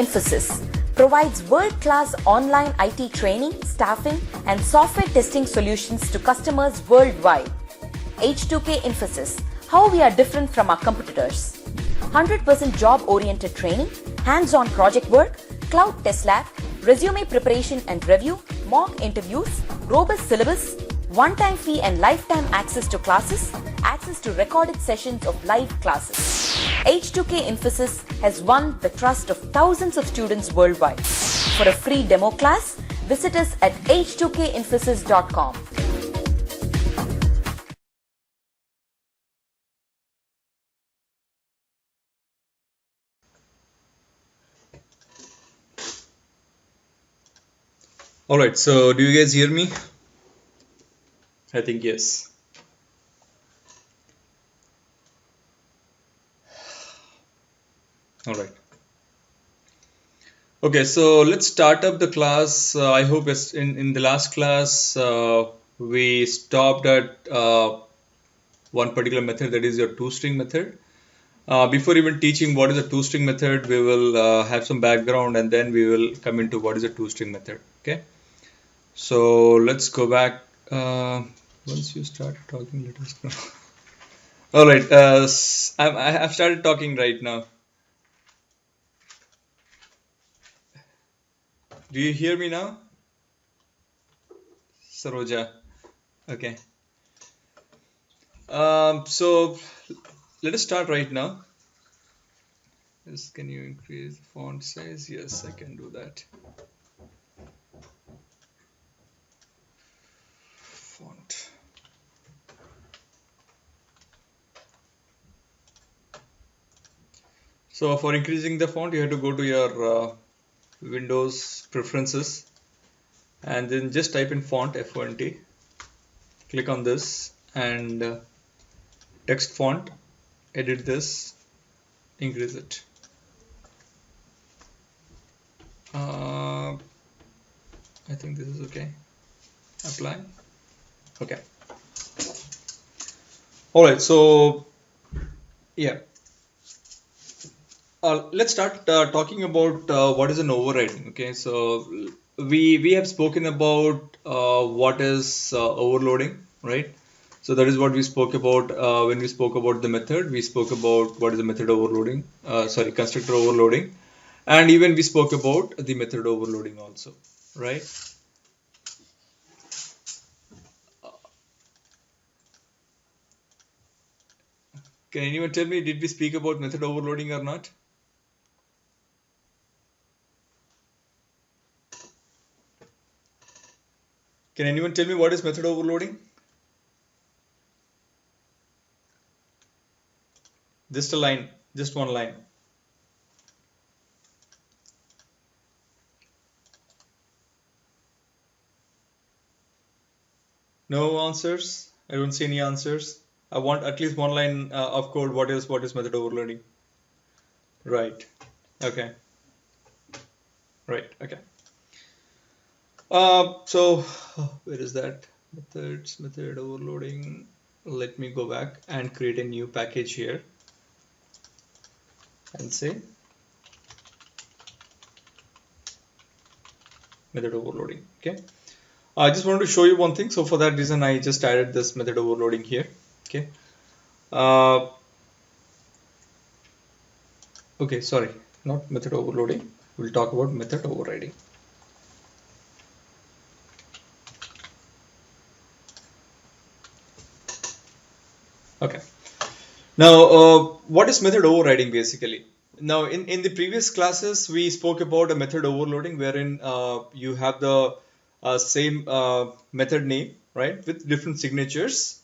Infosys provides world-class online IT training, staffing, and software testing solutions to customers worldwide. H2K Infosys, how we are different from our competitors. 100% job-oriented training, hands-on project work, cloud test lab, resume preparation and review, mock interviews, robust syllabus, one-time fee and lifetime access to classes, access to recorded sessions of live classes. H2K Infosys has won the trust of thousands of students worldwide. For a free demo class, visit us at h2kinfosys.com. Alright, so do you guys hear me? I think yes. Alright. Okay, so let's start up the class. I hope in the last class we stopped at one particular method, that is your toString method. Before even teaching what is a toString method, we will have some background and then we will come into what is a toString method. Okay. So let's go back. Once you start talking, let us know. All right. I have started talking right now. Do you hear me now, Saroja? Okay. So let us start right now. Yes, can you increase the font size? Yes, I can do that. Font. So for increasing the font, you have to go to your Windows preferences and then just type in font F1T. Click on this and text font, edit this, increase it. I think this is okay. Apply. Okay. All right. So yeah. Let's start talking about what is an overriding. Okay, so we have spoken about what is overloading, right? So that is what we spoke about when we spoke about the method. We spoke about what is the method overloading, constructor overloading, and even we spoke about the method overloading also, right? Can anyone tell me, did we speak about method overloading or not? Can anyone tell me what is method overloading? Just a line, just one line. No answers? I don't see any answers. I want at least one line of code. What is method overloading? Right. Okay. Right. Okay. So where is that? Methods, method overloading. Let me go back and create a new package here and say method overloading. Okay. I just wanted to show you one thing. So for that reason, I just added this method overloading here. Okay. Okay, sorry, not method overloading. We'll talk about method overriding. Okay. Now, what is method overriding basically? Now, in the previous classes, we spoke about a method overloading wherein you have the same method name, right, with different signatures.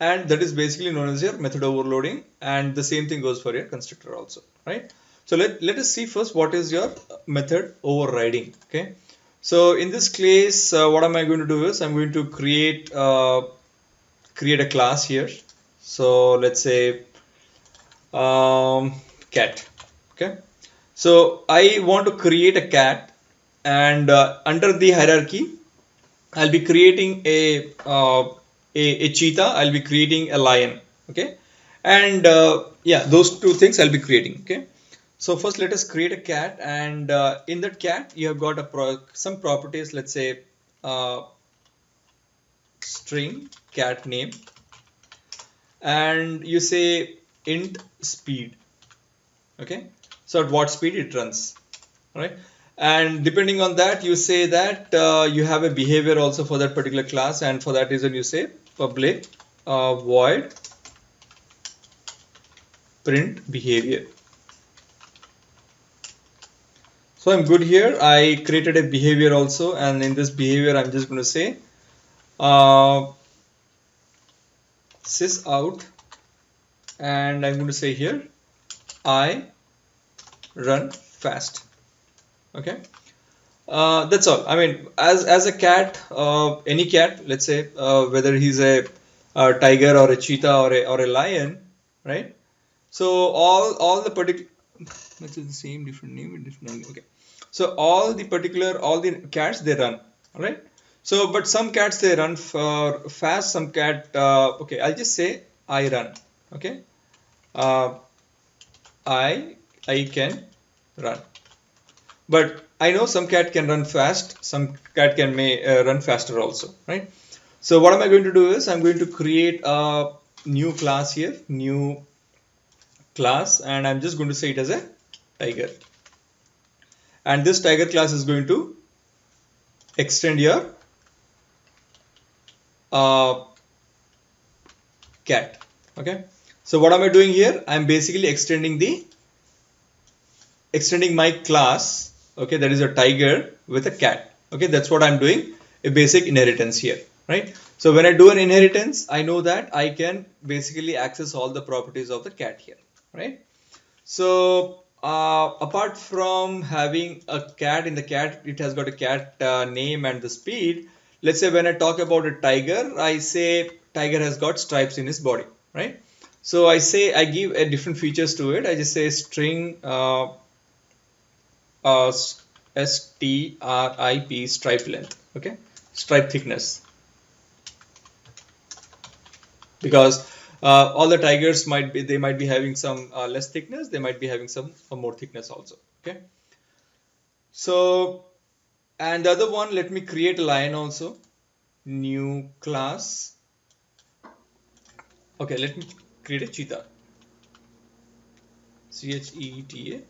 And that is basically known as your method overloading. And the same thing goes for your constructor also, right? So let us see first what is your method overriding, okay? So in this case, what am I going to do is I'm going to create a class here. So let's say cat, okay? So I want to create a cat, and under the hierarchy, I'll be creating a cheetah, I'll be creating a lion, okay? And yeah, those two things I'll be creating, okay? So first let us create a cat, and in that cat you have got some properties. Let's say uh, string cat name, and you say int speed. Okay, so at what speed it runs, right? And depending on that, you say that you have a behavior also for that particular class, and for that reason you say public void print behavior. So I'm good here. I created a behavior also, and in this behavior I'm just going to say uh, sys out, and I'm going to say here I run fast. Okay, that's all. I mean, as a cat, any cat, let's say whether he's a tiger or a cheetah or a lion, right? So all the particular, that's the same different name with different name. Okay, so all the cats they run, all right? So but some cats they run for fast, some cat okay, I'll just say I run. Okay, uh, I can run, but I know some cat can run fast, some cat can may run faster also, right? So what am I going to do is I'm going to create a new class here, new class, and I'm just going to say it as a tiger, and this tiger class is going to extend your uh, cat. Okay, so what am I doing here? I'm basically extending my class, okay, that is a tiger with a cat. Okay, that's what I'm doing, a basic inheritance here, right? So when I do an inheritance, I know that I can basically access all the properties of the cat here, right? So apart from having a cat in the cat, it has got a cat name and the speed. Let's say when I talk about a tiger, I say tiger has got stripes in his body, right? So I give a different features to it. I just say string strip stripe length, okay, stripe thickness, because all the tigers might be having some less thickness, they might be having some more thickness also. Okay, so and the other one, let me create a lion also, new class. Okay, let me create a cheetah, cheta,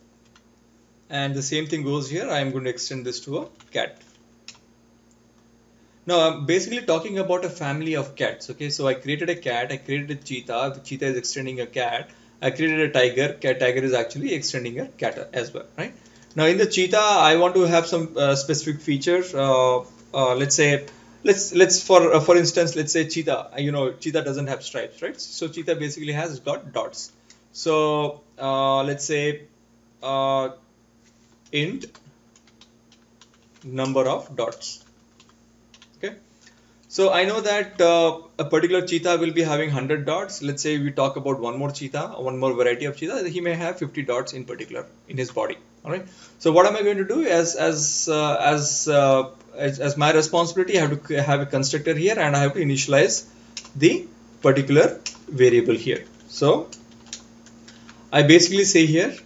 and the same thing goes here. I am going to extend this to a cat. Now I'm basically talking about a family of cats. Okay, so I created a cat, I created a cheetah. The cheetah is extending a cat. I created a tiger. Tiger is actually extending a cat as well, right? Now in the cheetah, I want to have some specific features. Let's say, let's for instance, let's say cheetah. Cheetah doesn't have stripes, right? So cheetah basically has got dots. So let's say uh, int number of dots. Okay. So I know that a particular cheetah will be having 100 dots. Let's say we talk about one more cheetah, one more variety of cheetah. He may have 50 dots in particular in his body. All right. So what am I going to do as my responsibility? I have to have a constructor here, and I have to initialize the particular variable here. So I basically say here,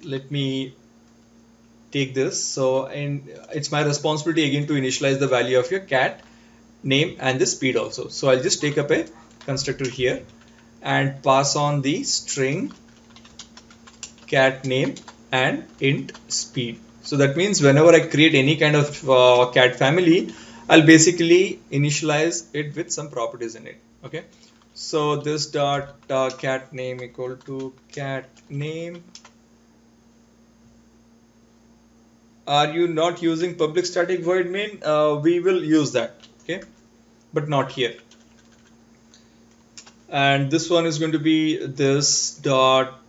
let me take this. So it's my responsibility again to initialize the value of your cat name and the speed also. So I'll just take up a constructor here and pass on the string cat name and int speed. So that means whenever I create any kind of cat family, I'll basically initialize it with some properties in it. Okay, so this dot cat name equal to cat name. Are you not using public static void main? We will use that, okay, but not here. And this one is going to be this dot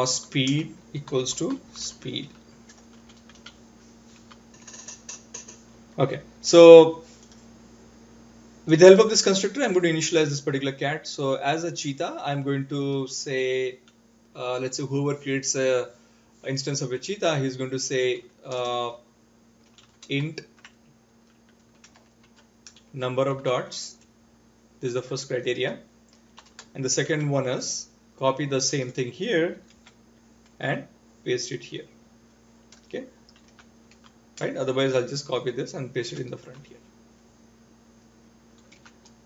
speed equals to speed. Okay, so with the help of this constructor, I'm going to initialize this particular cat. So as a cheetah, I'm going to say, let's say whoever creates a instance of a cheetah, he's going to say int number of dots. This is the first criteria, and the second one is copy the same thing here and paste it here. Okay, right? Otherwise, I'll just copy this and paste it in the front here.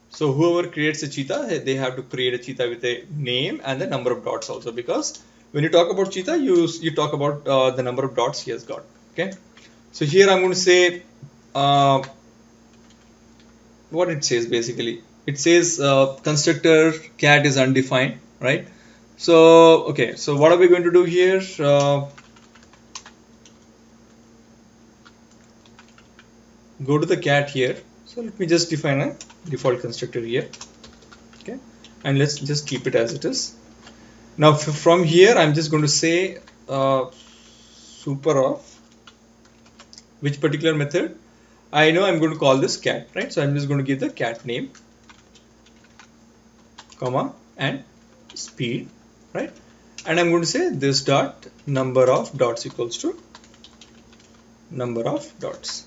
So whoever creates a cheetah, they have to create a cheetah with a name and the number of dots also, because when you talk about cheetah, you talk about the number of dots he has got. Okay, so here I'm going to say what it says basically. It says constructor cat is undefined, right? So okay, so what are we going to do here? Go to the cat here. So let me just define a default constructor here. Okay, and let's just keep it as it is. Now from here, I'm just going to say super of which particular method. I know I'm going to call this cat, right? So I'm just going to give the cat name, comma, and speed, right? And I'm going to say this dot number of dots equals to number of dots.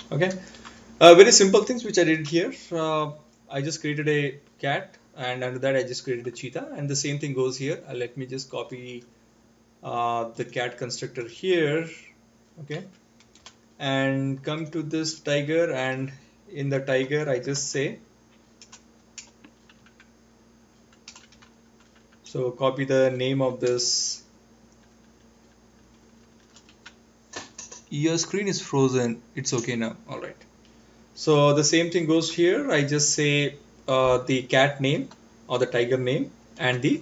Okay, very simple things which I did here. I just created a cat, and under that I just created a cheetah, and the same thing goes here. Let me just copy the cat constructor here. Okay, and come to this tiger, and in the tiger I just say, so copy the name of this. Your screen is frozen. It's okay now. All right. So the same thing goes here. I just say the cat name or the tiger name and the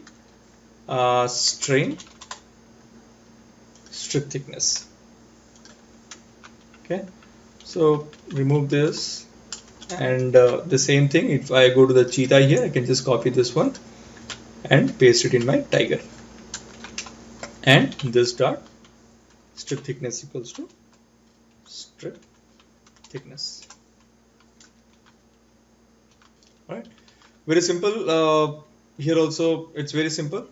string strip thickness. Okay. So remove this, and the same thing. If I go to the cheetah here, I can just copy this one and paste it in my tiger. And this dot strip thickness equals to strip thickness. All right, very simple. Here also it's very simple.